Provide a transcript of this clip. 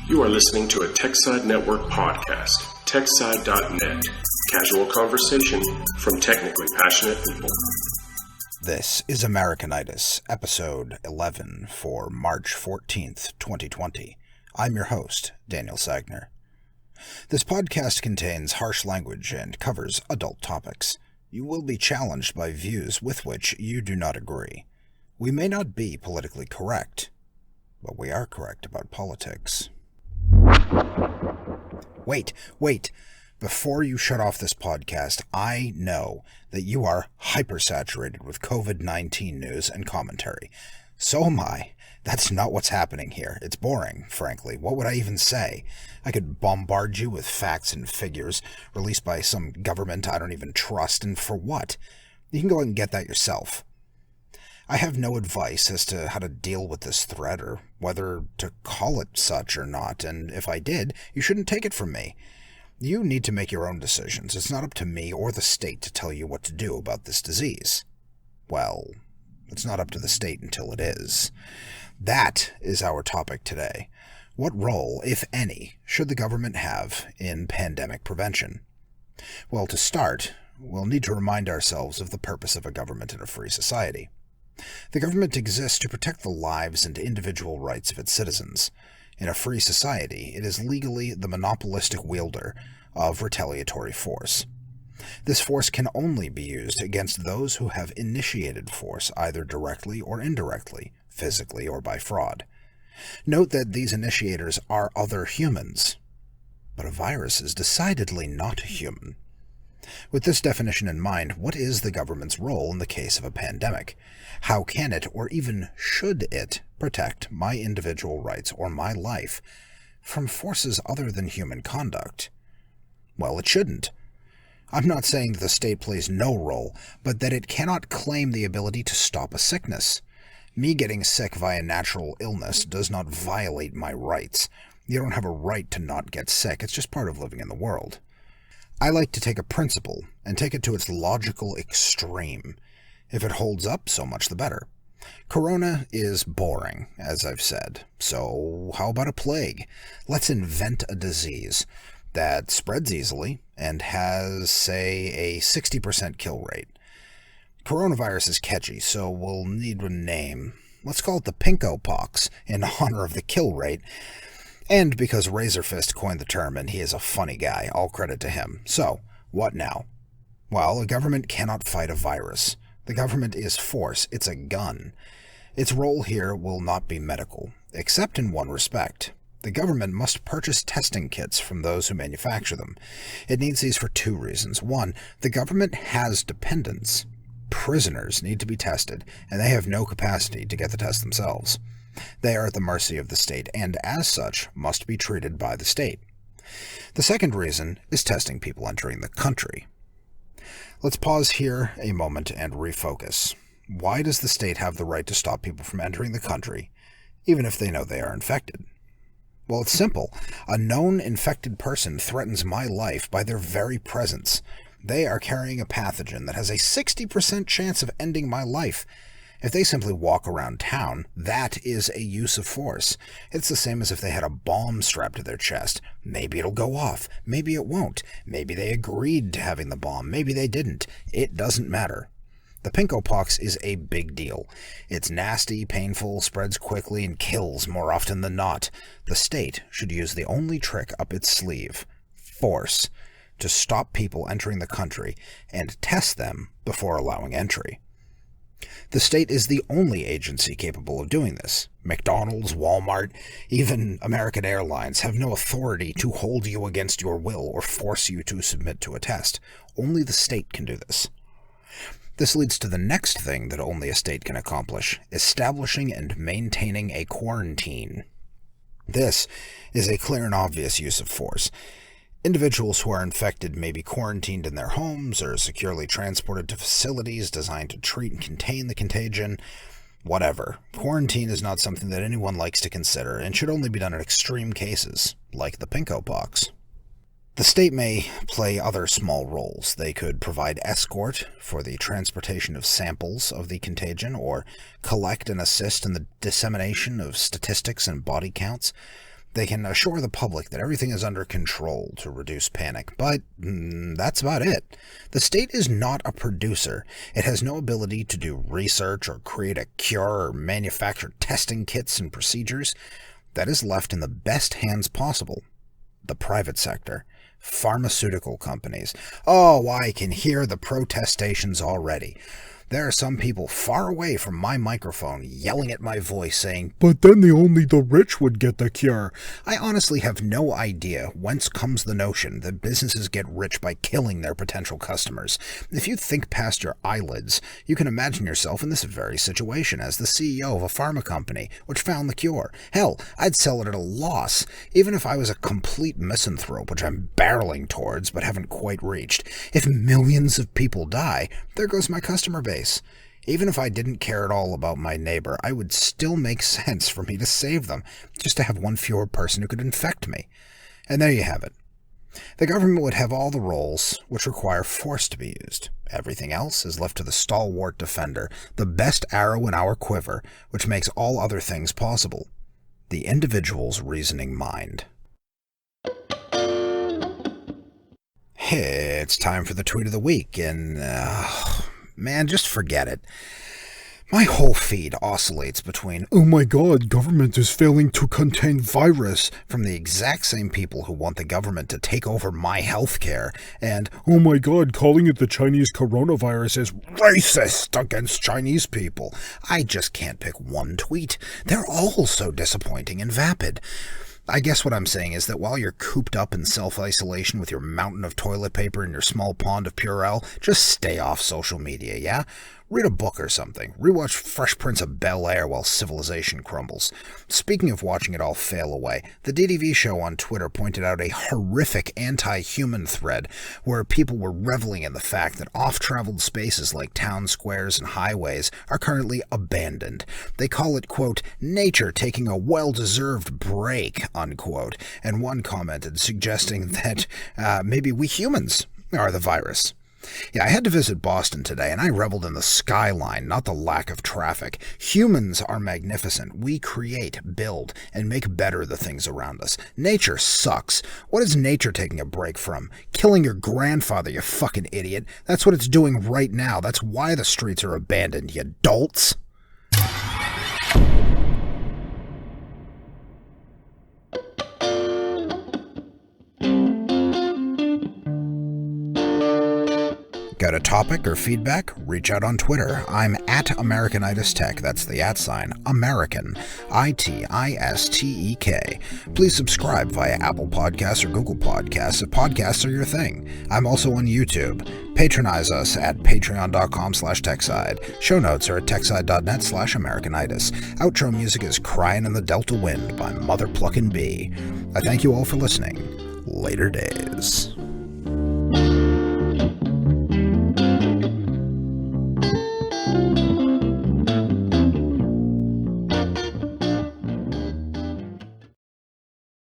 You are listening to a TechSide Network podcast, TechSide.net, casual conversation from technically passionate people. This is Americanitis, episode 11 for March 14th, 2020. I'm your host, Daniel Sagner. This podcast contains harsh language and covers adult topics. You will be challenged by views with which you do not agree. We may not be politically correct, but we are correct about politics. Wait. Before you shut off this podcast, I know that you are hypersaturated with COVID-19 news and commentary. So am I. That's not what's happening here. It's boring, frankly. What would I even say? I could bombard you with facts and figures released by some government I don't even trust, and for what? You can go and get that yourself. I have no advice as to how to deal with this threat or whether to call it such or not, and if I did, you shouldn't take it from me. You need to make your own decisions. It's not up to me or the state to tell you what to do about this disease. Well, it's not up to the state until it is. That is our topic today. What role, if any, should the government have in pandemic prevention? Well, to start, we'll need to remind ourselves of the purpose of a government in a free society. The government exists to protect the lives and individual rights of its citizens. In a free society, it is legally the monopolistic wielder of retaliatory force. This force can only be used against those who have initiated force either directly or indirectly, physically or by fraud. Note that these initiators are other humans, but a virus is decidedly not human. With this definition in mind, what is the government's role in the case of a pandemic? How can it, or even should it, protect my individual rights or my life from forces other than human conduct? Well, it shouldn't. I'm not saying that the state plays no role, but that it cannot claim the ability to stop a sickness. Me getting sick via natural illness does not violate my rights. You don't have a right to not get sick. It's just part of living in the world. I like to take a principle and take it to its logical extreme. If it holds up, so much the better. Corona is boring, as I've said. So how about a plague? Let's invent a disease that spreads easily and has, say, a 60% kill rate. Coronavirus is catchy, so we'll need a name. Let's call it the pinko pox in honor of the kill rate. And because Razorfist coined the term and he is a funny guy, all credit to him. So, what now? Well, a government cannot fight a virus. The government is force. It's a gun. Its role here will not be medical, except in one respect. The government must purchase testing kits from those who manufacture them. It needs these for two reasons. One, the government has dependents. Prisoners need to be tested, and they have no capacity to get the test themselves. They are at the mercy of the state, and as such, must be treated by the state. The second reason is testing people entering the country. Let's pause here a moment and refocus. Why does the state have the right to stop people from entering the country, even if they know they are infected? Well, it's simple. A known infected person threatens my life by their very presence. They are carrying a pathogen that has a 60% chance of ending my life. If they simply walk around town, that is a use of force. It's the same as if they had a bomb strapped to their chest. Maybe it'll go off. Maybe it won't. Maybe they agreed to having the bomb. Maybe they didn't. It doesn't matter. The pinko pox is a big deal. It's nasty, painful, spreads quickly, and kills more often than not. The state should use the only trick up its sleeve, force, to stop people entering the country and test them before allowing entry. The state is the only agency capable of doing this. McDonald's, Walmart, even American Airlines have no authority to hold you against your will or force you to submit to a test. Only the state can do this. This leads to the next thing that only a state can accomplish, establishing and maintaining a quarantine. This is a clear and obvious use of force. Individuals who are infected may be quarantined in their homes or securely transported to facilities designed to treat and contain the contagion. Whatever. Quarantine is not something that anyone likes to consider and should only be done in extreme cases, like the pinko pox. The state may play other small roles. They could provide escort for the transportation of samples of the contagion or collect and assist in the dissemination of statistics and body counts. They can assure the public that everything is under control to reduce panic, but that's about it. The state is not a producer. It has no ability to do research or create a cure or manufacture testing kits and procedures. That is left in the best hands possible. The private sector. Pharmaceutical companies. Oh, I can hear the protestations already. There are some people far away from my microphone yelling at my voice saying, "But then only the rich would get the cure." I honestly have no idea whence comes the notion that businesses get rich by killing their potential customers. If you think past your eyelids, you can imagine yourself in this very situation as the CEO of a pharma company which found the cure. Hell, I'd sell it at a loss, even if I was a complete misanthrope, which I'm barreling towards but haven't quite reached. If millions of people die, there goes my customer base. Even if I didn't care at all about my neighbor, I would still make sense for me to save them, just to have one fewer person who could infect me. And there you have it. The government would have all the roles which require force to be used. Everything else is left to the stalwart defender, the best arrow in our quiver, which makes all other things possible. The individual's reasoning mind. Hey, it's time for the tweet of the week, and man, just forget it. My whole feed oscillates between, "Oh my god, government is failing to contain virus," from the exact same people who want the government to take over my healthcare, and, "Oh my god, calling it the Chinese coronavirus is racist against Chinese people." I just can't pick one tweet. They're all so disappointing and vapid. I guess what I'm saying is that while you're cooped up in self-isolation with your mountain of toilet paper and your small pond of Purell, just stay off social media, yeah? Read a book or something. Rewatch Fresh Prince of Bel-Air while civilization crumbles. Speaking of watching it all fail away, the DDV show on Twitter pointed out a horrific anti-human thread where people were reveling in the fact that off-traveled spaces like town squares and highways are currently abandoned. They call it, quote, "nature taking a well-deserved break," unquote, and one commented suggesting that maybe we humans are the virus. Yeah, I had to visit Boston today, and I reveled in the skyline, not the lack of traffic. Humans are magnificent. We create, build, and make better the things around us. Nature sucks. What is nature taking a break from? Killing your grandfather, you fucking idiot. That's what it's doing right now. That's why the streets are abandoned, you dolts. Got a topic or feedback? Reach out on Twitter. I'm at AmericanitisTech. That's the @ American, ITISTEK. Please subscribe via Apple Podcasts or Google Podcasts if podcasts are your thing. I'm also on YouTube. Patronize us at patreon.com/techside. Show notes are at techside.net/Americanitis. Outro music is Crying in the Delta Wind by Mother Pluckin' Bee. I thank you all for listening. Later days.